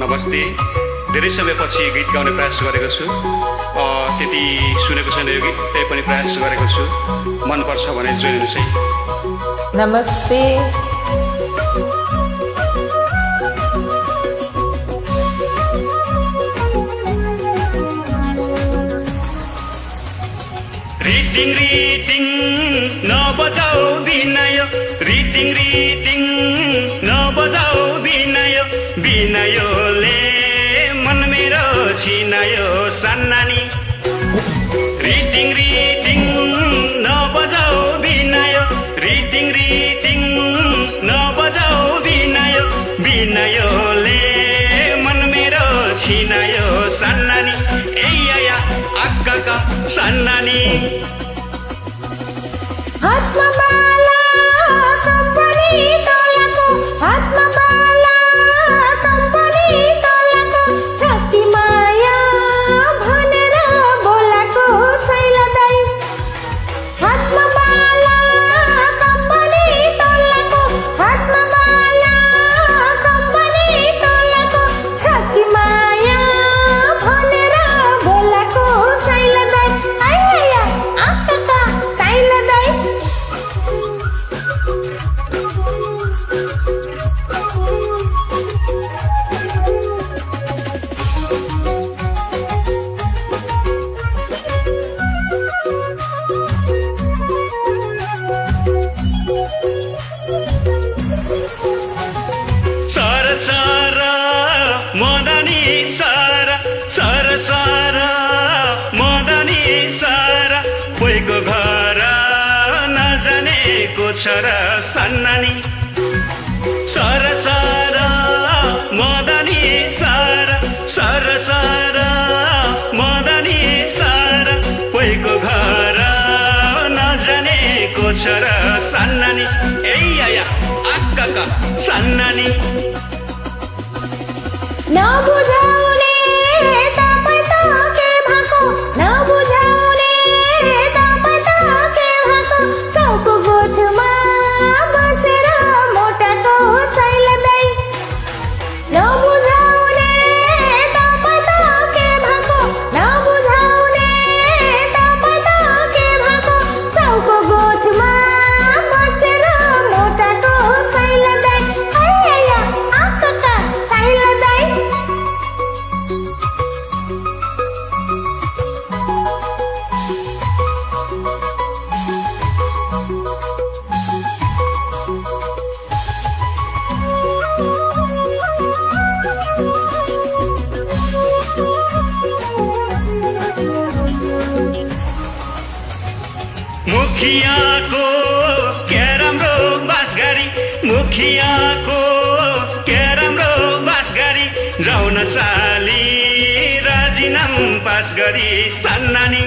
नमस्ते। धेरै समयपछि गीत गाउने प्रयास गरेको छु। त्यति सुनेको छैन यो गीत, त्यही पनि प्रयास गरेको छु। मनपर्छ भने जोइनुहोस् है। नमस्ते। रिटिङ रिटिङ नबजाऊ बिनाय, रिटिङ रिटिङ नबजाऊ बिनाय, बिनायोले मन मेरो छिनायो सन्नानी। रिटिङ रिटिङ नबजाऊ बिनाय, रिटिङ रिटिङ नबजाऊ बिनाय, बिनायोले मन मेरो छिनायो सन्नानी। एया अक्काका सन्नानी। हातमा बाला कम्पनी तोलाको, हातमा बाला कम्पनी तोलाको, छाती माया भनेर बोलाको सैला दाइ। हातमा बाला कम्पनी तोलाको, हातमा बाला कम्पनी तोलाको, छाती माया भनेर बोलाको सैला दाइ। आइया आक्काका सैला दाइ। सर सर मदनी सर, सर सर मदनी सर, कोहीको घर नजानेको छ र सन्नानी। सर सर मदनी सर, सर सर मदनी सर, कोहीको घर नजानेको छ र सन्नानी। एया अक्काका सन्नानी। नबुझाउने तपाईँ त के भएको, नबुझाउने तपाईँ त के भएको, साउको गोठमा बसेर मोटाको सैला दाइ। नबुझाउने तपाईँ त के भएको, नबुझाउने तपाईँ त के भएको, साउको गोठमा बसेर मोटाको सैला दाइ। आइया आक्काका सैला दाइ। मुखियाको के राम्रो बास गरी, मुखियाको के राम्रो बास गरी, जाऊ न साली राजिनाम पास गरी सन्नानी।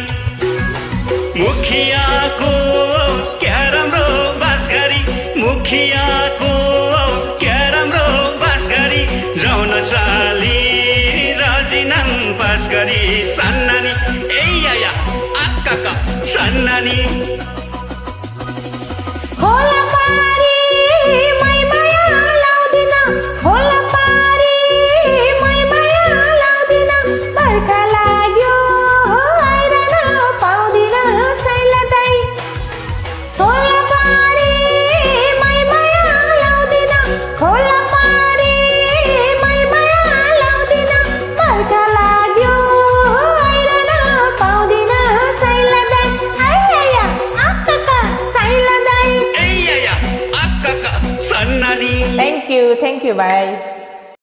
मुखियाको के राम्रो बास गरी, मुखियाको के राम्रो बास गरी, जाऊ न साली राजिनाम पास गरी सन्नानी। एया अक्काका सन्नानी। खोला पारी मै माया लाउँदिन, खोला पारी मै माया लाउँदिन, बर्खा लाग्यो आइरन पाउँदिन सैला दाइ। खोला पारी मै माया लाउँदिन, खोला पारी मै माया लाउँदिन, बर्खा लाग्यो आइरन पाउँदिन सैला दाइ। आइया आक्काका सैला दाइ। सन्नानी। Thank you, bye.